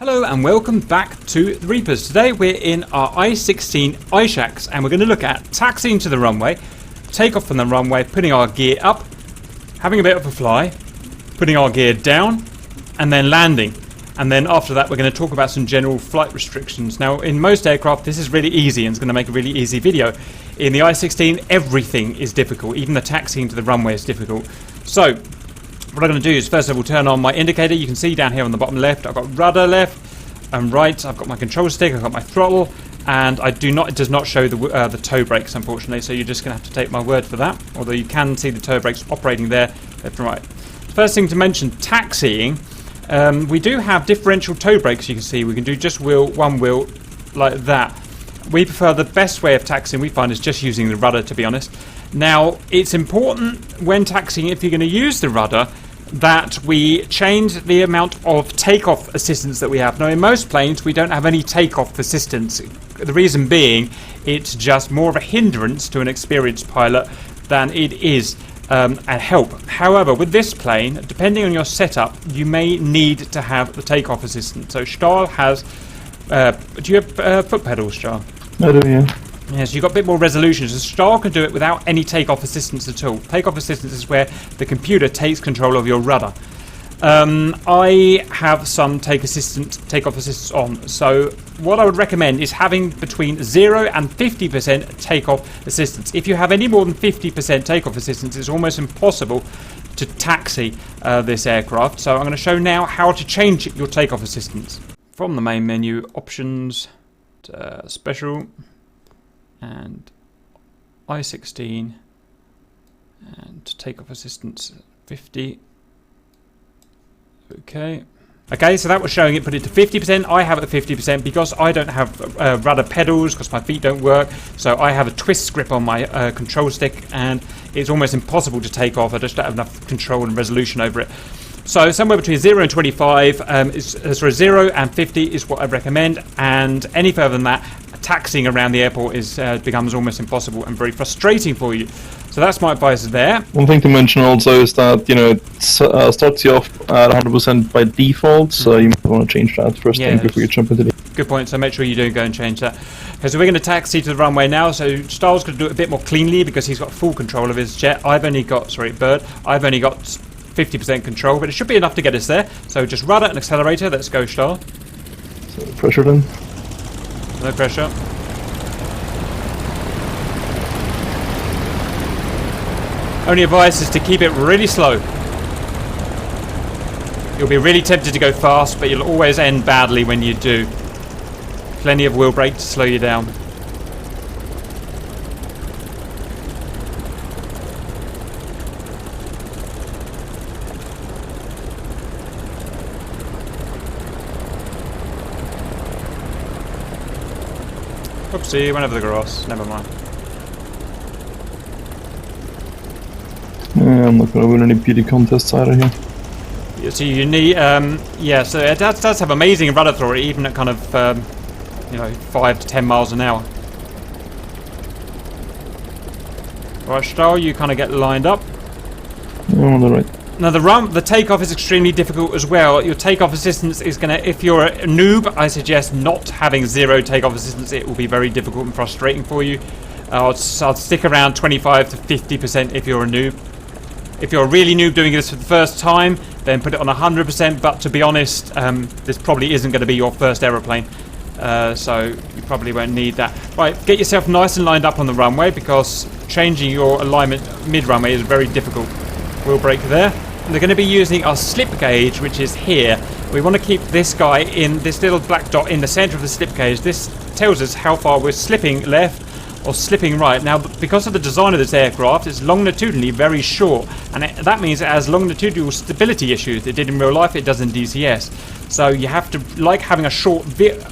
Hello and welcome back to the Reapers. Today we're in our I-16 Ishaks and we're going to look at taxiing to the runway, take off from the runway, putting our gear up, having a bit of a fly, putting our gear down, and then landing. And then after that we're going to talk about some general flight restrictions. Now in most aircraft this is really easy and it's going to make a really easy video. In the I-16 everything is difficult, even the taxiing to the runway is difficult. So what I'm going to do is first of all turn on my indicator. You can see down here on the bottom left I've got rudder left and right, I've got my control stick, I've got my throttle, and it does not show the toe brakes unfortunately, so you're just going to have to take my word for that, although you can see the toe brakes operating there left and right. First thing to mention, taxiing, we do have differential toe brakes. You can see we can do just one wheel like that. We prefer, the best way of taxiing we find is just using the rudder, to be honest. Now it's important when taxiing, if you're going to use the rudder, that we change the amount of takeoff assistance that we have. Now in most planes we don't have any takeoff assistance. The reason being it's just more of a hindrance to an experienced pilot than it is a help. However, with this plane, depending on your setup, you may need to have the takeoff assistance. So Stahl has do you have foot pedals, Stahl? I do, yeah. Yes, you've got a bit more resolution. So Star can do it without any takeoff assistance at all. Takeoff assistance is where the computer takes control of your rudder. I have some takeoff assistance on. So what I would recommend is having between 0 and 50% takeoff assistance. If you have any more than 50% takeoff assistance, it's almost impossible to taxi this aircraft. So I'm going to show now how to change your takeoff assistance. From the main menu, options, special, and I-16 and takeoff assistance 50. Okay, so that was showing it, put it to 50%. I have it at 50% because I don't have rudder pedals because my feet don't work, so I have a twist grip on my control stick and it's almost impossible to take off. I just don't have enough control and resolution over it. So somewhere between 0 and 25 0 and 50 is what I recommend, and any further than that, taxiing around the airport becomes almost impossible and very frustrating for you. So that's my advice there. One thing to mention also is that, you know, it starts you off at 100% by default, so you might want to change that first thing before you jump into the... Good point, so make sure you do go and change that. Okay, so we're going to taxi to the runway now. So Stahl's going to do it a bit more cleanly because he's got full control of his jet. I've only got 50% control, but it should be enough to get us there. So just rudder and accelerator. Let's go, Stahl. So pressure then. No pressure. Only advice is to keep it really slow. You'll be really tempted to go fast, but you'll always end badly when you do. Plenty of wheel brake to slow you down. Oopsie, went over the grass. Never mind. Yeah, I'm not going to win any beauty contests either here. Yeah, so you need, so it does have amazing rudder authority, even at kind of, 5 to 10 miles an hour. Right, Stahl, you kind of get lined up. Yeah, on the right. Now the takeoff is extremely difficult as well. Your takeoff assistance is going to, if you're a noob, I suggest not having 0 takeoff assistance. It will be very difficult and frustrating for you. I'll stick around 25 to 50% if you're a noob. If you're a really noob doing this for the first time, then put it on 100%, but to be honest, this probably isn't going to be your first aeroplane. So you probably won't need that. Right, get yourself nice and lined up on the runway because changing your alignment mid-runway is very difficult. Wheel brake there. They're going to be using our slip gauge, which is here. We want to keep this guy in this little black dot in the center of the slip gauge. This tells us how far we're slipping left or slipping right. Now, because of the design of this aircraft, it's longitudinally very short, and that means it has longitudinal stability issues. It did in real life, it does in DCS. So you have to, like having a short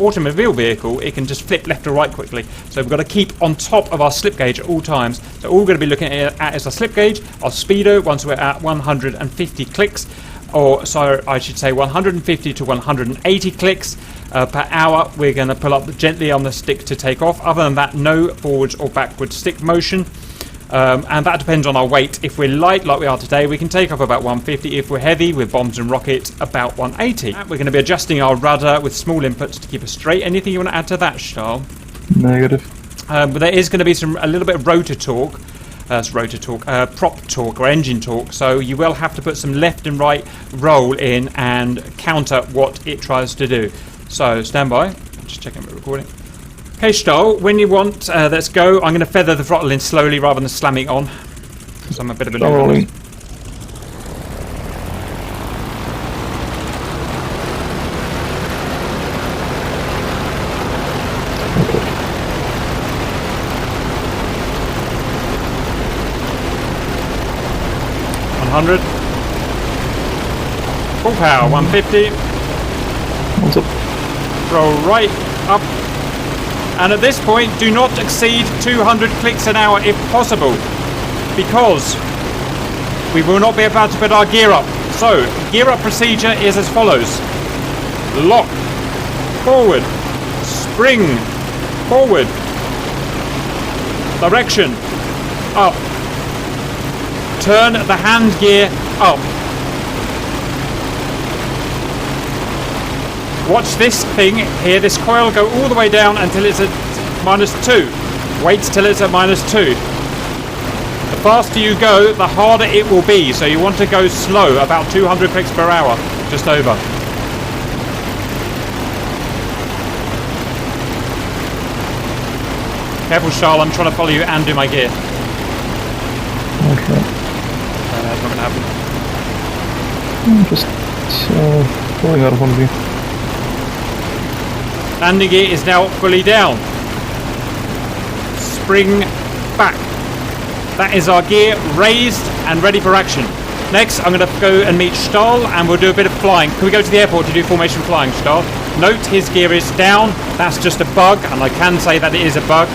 automobile vehicle, it can just flip left or right quickly. So we've got to keep on top of our slip gauge at all times. So all we're going to be looking at is our slip gauge, our speedo once we're at 150 clicks, or so I should say 150 to 180 clicks per hour. We're going to pull up gently on the stick to take off. Other than that, no forwards or backwards stick motion. And that depends on our weight. If we're light like we are today, we can take off about 150. If we're heavy with bombs and rockets, about 180. We're going to be adjusting our rudder with small inputs to keep us straight. Anything you want to add to that, Stahl? Negative. But there is going to be a little bit of rotor torque. Prop torque or engine torque, so you will have to put some left and right roll in and counter what it tries to do. So stand by, just checking we're recording. Okay, Stahl, when you want, let's go. I'm going to feather the throttle in slowly rather than slamming it on, because I'm a bit of a noob. 100. Full power, 150. What's up? Roll right, up. And at this point, do not exceed 200 clicks an hour if possible, because we will not be about to put our gear up. So, gear up procedure is as follows. Lock. Forward. Spring. Forward. Direction. Up. Turn the hand gear up. Watch this thing here, this coil go all the way down until it's at -2. Wait till it's at -2. The faster you go, the harder it will be. So you want to go slow, about 200 clicks per hour, just over. Careful, Charles, I'm trying to follow you and do my gear. Okay. That's not going to happen. I'm just pulling out of one of you. Landing gear is now fully down. Spring back. That is our gear raised and ready for action. Next, I'm going to go and meet Stahl and we'll do a bit of flying. Can we go to the airport to do formation flying, Stahl? Note his gear is down. That's just a bug, and I can say that it is a bug.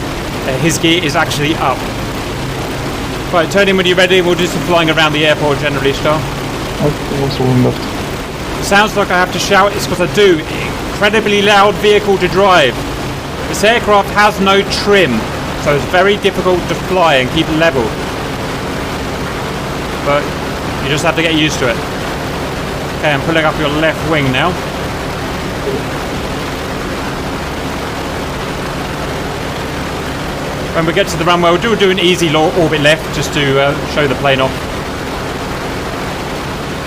His gear is actually up. Right, turn in when you're ready. We'll do some flying around the airport generally, Stahl. I've also left. Sounds like I have to shout. It's because I do. Incredibly loud vehicle to drive. This aircraft has no trim, so it's very difficult to fly and keep level. But you just have to get used to it. Okay, I'm pulling up your left wing now. When we get to the runway, we'll do an easy orbit left just to show the plane off.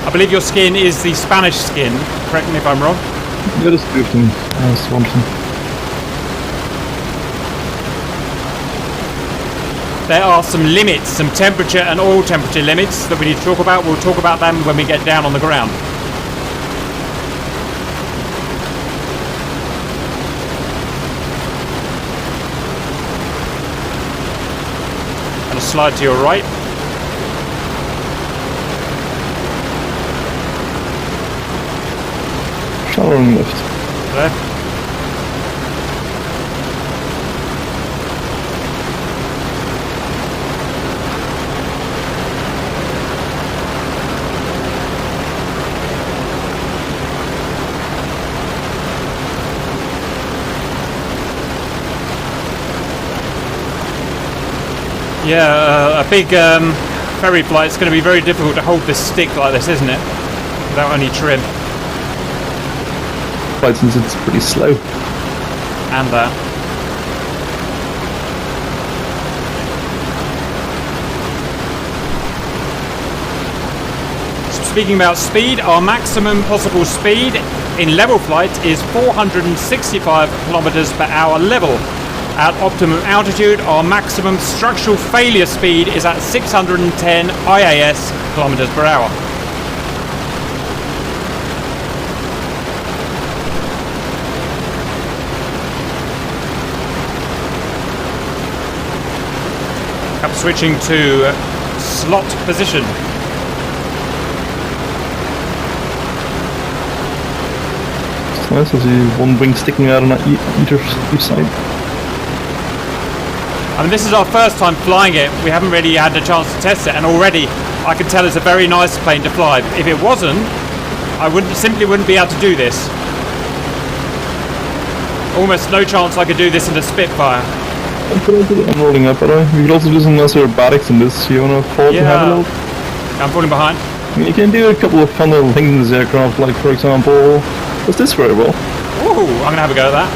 I believe your skin is the Spanish skin. Correct me if I'm wrong. Yeah, that's good thing. Swanson. There are some limits, some temperature and oil temperature limits that we need to talk about. We'll talk about them when we get down on the ground. And a slide to your right. Showering left. There. Yeah, a big ferry flight. It's going to be very difficult to hold this stick like this, isn't it? Without any trim. Right, since it's pretty slow. And that. Speaking about speed, our maximum possible speed in level flight is 465 kilometers per hour level. At optimum altitude, our maximum structural failure speed is at 610 IAS kilometers per hour. I'm switching to slot position. It's nice to see one wing sticking out on each side. I mean, this is our first time flying it. We haven't really had a chance to test it, and already I can tell it's a very nice plane to fly. If it wasn't, I simply wouldn't be able to do this. Almost no chance I could do this in a Spitfire. I'm rolling up, by the way. We could also do some nicer barracks in this. You wanna fall to have a load? I'm falling behind. You can do a couple of fun little things in this aircraft, like for example, does this very well? Ooh, I'm gonna have a go at that.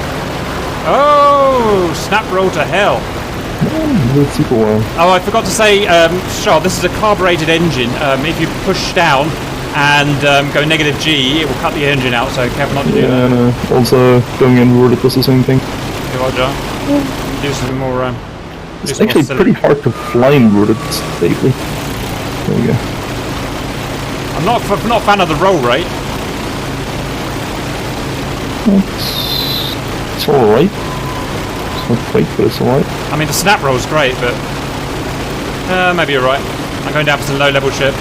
Oh, snap roll to hell. It's super well. Oh, I forgot to say, Charles, this is a carbureted engine. If you push down and go negative G, it will cut the engine out, so careful not to do that. Yeah, no. Also, going inward, it does the same thing. Okay, Roger. Do some more... It's actually pretty hard to fly inward safely. There you go. I'm not a fan of the roll rate. It's alright. It's not great, but it's alright. I mean, the snap roll's great, but... maybe you're right. I'm going down for some low-level ship.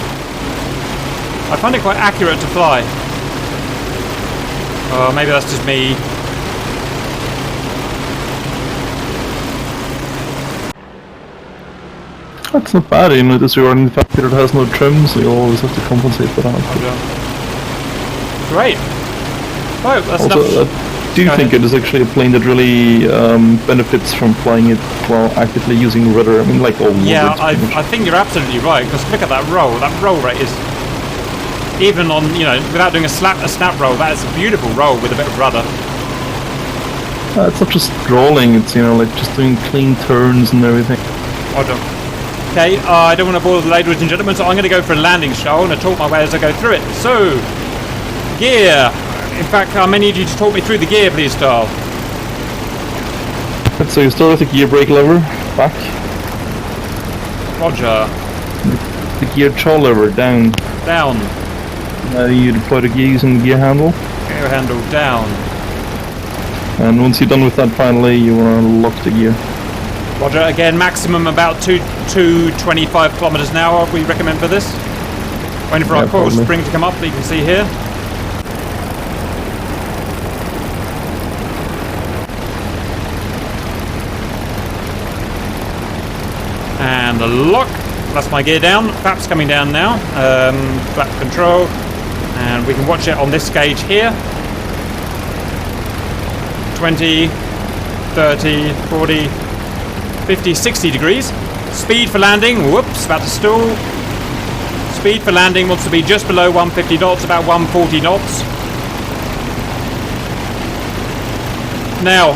I find it quite accurate to fly. Oh, maybe that's just me. That's not bad, you know, disregarding the fact that it has no trim, so you always have to compensate for that. Great. Oh, that's also, enough. I do think it is actually a plane that really benefits from flying it while actively using rudder. I mean, like all yeah, I think you're absolutely right, because look at that roll. That roll rate is, even on, you know, without doing a snap roll, that is a beautiful roll with a bit of rudder. It's not just rolling, it's, you know, like just doing clean turns and everything. Roger. Okay, I don't want to bore the ladies and gentlemen, so I'm going to go for a landing show. I'm going to talk my way as I go through it. So, gear. In fact, I may need you to talk me through the gear, please, Darl. So you start with the gear brake lever, back. Roger. The gear chow lever, down. Down. You deploy the gear using the gear handle. Gear handle, down. And once you're done with that, finally, you want to lock the gear. Roger, again, maximum about 225 kilometers an hour we recommend for this. Waiting for our coil spring to come up that you can see here. And the lock. That's my gear down. Flap's coming down now. Flap control. And we can watch it on this gauge here. 20, 30, 40, 50, 60 degrees. Speed for landing. Whoops, about to stall. Speed for landing wants to be just below 150 knots, about 140 knots. Now,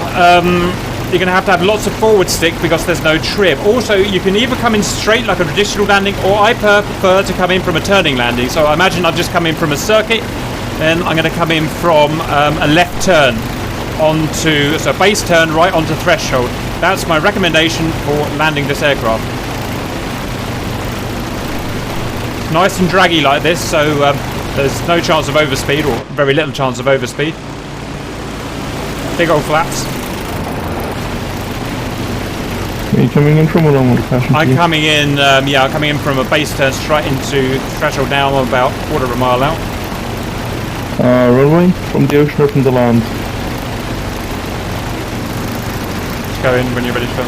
you're going to have lots of forward stick because there's no trim. Also, you can either come in straight like a traditional landing, or I prefer to come in from a turning landing. So I imagine I've just come in from a circuit, then I'm going to come in from a left turn onto, so base turn right onto threshold. That's my recommendation for landing this aircraft. It's nice and draggy like this, so there's no chance of overspeed, or very little chance of overspeed. Big old flaps. Are you coming in from a long passion? I'm coming in, yeah, I'm coming in from a base turn straight into threshold now. I'm about a quarter of a mile out. Runway from the ocean or from the land? Just go in when you're ready to go.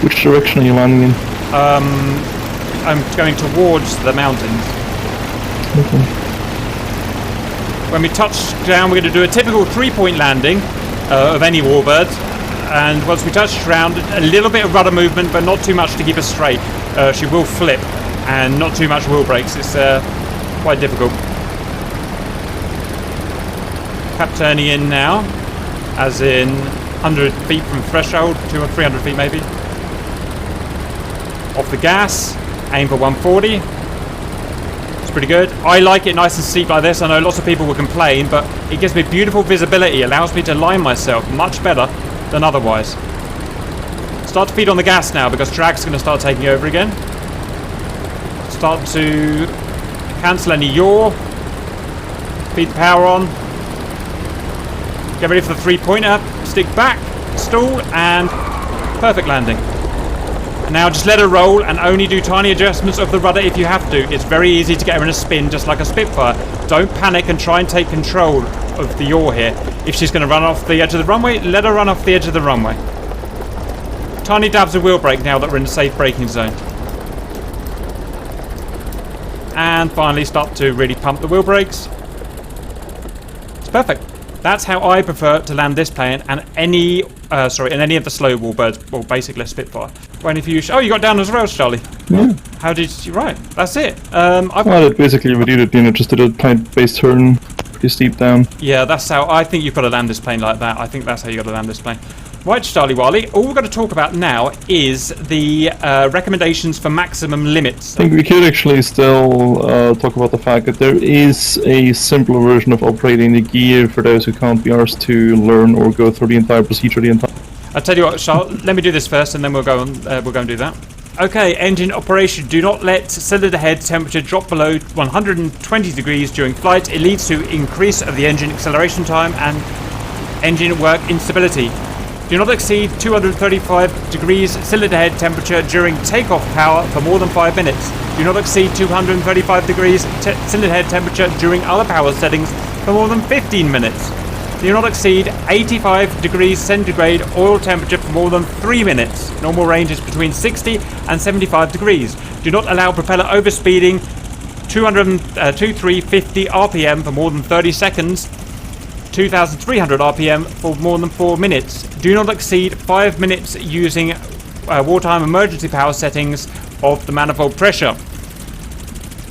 Which direction are you landing in? I'm going towards the mountains. Okay. When we touch down, we're going to do a typical 3-point landing of any warbird. And once we touch ground, a little bit of rudder movement, but not too much to keep us straight. She will flip, and not too much wheel brakes. It's quite difficult. Cap turning in now, as in 100 feet from threshold, 200 or 300 feet maybe. Off the gas, aim for 140. It's pretty good. I like it nice and steep like this. I know lots of people will complain, but it gives me beautiful visibility, allows me to line myself much better than otherwise. Start to feed on the gas now because drag's going to start taking over again. Start to cancel any yaw. Feed the power on. Get ready for the 3-pointer. Stick back, stall, and perfect landing. And now just let her roll and only do tiny adjustments of the rudder if you have to. It's very easy to get her in a spin just like a Spitfire. Don't panic and try and take control of the yaw here. If she's going to run off the edge of the runway, let her run off the edge of the runway. Tiny dabs of wheel brake now that we're in a safe braking zone. And finally start to really pump the wheel brakes. It's perfect. That's how I prefer to land this plane and any and any of the slow warbirds, well, basically a Spitfire. Waiting for you. Oh, you got down as well, Charlie. Yeah. How did you? Right, that's it. It basically reduced it, just did a tight base turn, pretty steep down. Yeah, that's how I think you've got to land this plane like that. I think that's how you got to land this plane. Right, Charlie Wally, all we're going to talk about now is the recommendations for maximum limits. I think we could actually still talk about the fact that there is a simpler version of operating the gear for those who can't be arsed to learn or go through the entire procedure the entire. I'll tell you what, Charles, let me do this first and then we'll go and do that. Okay, engine operation. Do not let cylinder head temperature drop below 120 degrees during flight. It leads to increase of the engine acceleration time and engine work instability. Do not exceed 235 degrees cylinder head temperature during takeoff power for more than 5 minutes. Do not exceed 235 degrees cylinder head temperature during other power settings for more than 15 minutes. Do not exceed 85 degrees centigrade oil temperature for more than 3 minutes. Normal range is between 60 and 75 degrees. Do not allow propeller overspeeding 2350 RPM for more than 30 seconds. 2,300 RPM for more than 4 minutes. Do not exceed 5 minutes using wartime emergency power settings of the manifold pressure.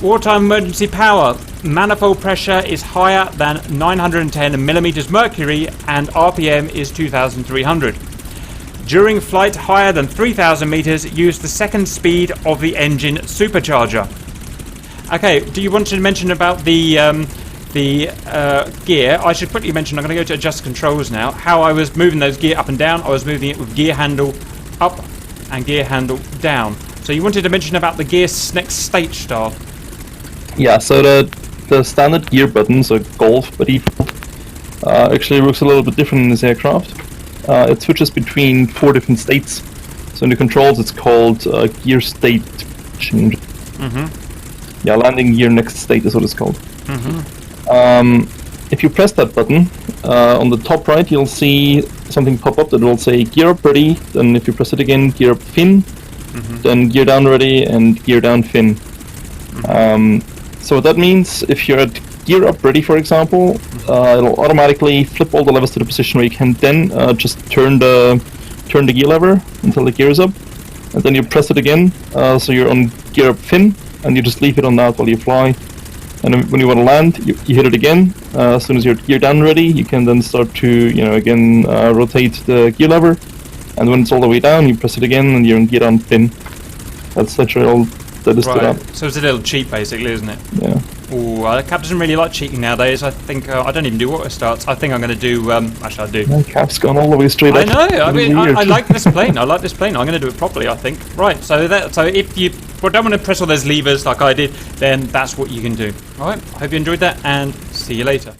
Wartime emergency power. Manifold pressure is higher than 910 millimeters mercury and RPM is 2,300. During flight higher than 3,000 meters, use the second speed of the engine supercharger. Okay, do you want to mention about the gear? I should quickly mention, I'm going to go to adjust controls now, how I was moving those gear up and down. I was moving it with gear handle up and gear handle down. So you wanted to mention about the gear next state style. Yeah, so the standard gear button, so Golf by default, actually works a little bit different in this aircraft. It switches between 4 different states. So in the controls it's called gear state change. Mm-hmm. Yeah, landing gear next state is what it's called. Mm-hmm. If you press that button, on the top right you'll see something pop up that will say gear up ready. Then if you press it again, gear up fin. Mm-hmm. Then gear down ready and gear down fin. Mm-hmm. So what that means, if you're at gear up ready, for example, it'll automatically flip all the levers to the position where you can then just turn the gear lever until the gear is up, and then you press it again, so you're on gear up fin, and you just leave it on that while you fly. And then when you want to land, you hit it again. As soon as you're gear down ready, you can then start to, again rotate the gear lever, and when it's all the way down, you press it again, and you're on gear down fin. That's literally all. Right. So it's a little cheap, basically, isn't it? Yeah. Ooh, Cap doesn't really like cheating nowadays. I think I don't even do auto starts. I think I'm going to do. Actually, I do. My Cap's gone all the way straight up. I know. I mean, I like this plane. I like this plane. I'm going to do it properly, I think. Right. So if you don't want to press all those levers like I did, then that's what you can do. All right. I hope you enjoyed that, and see you later.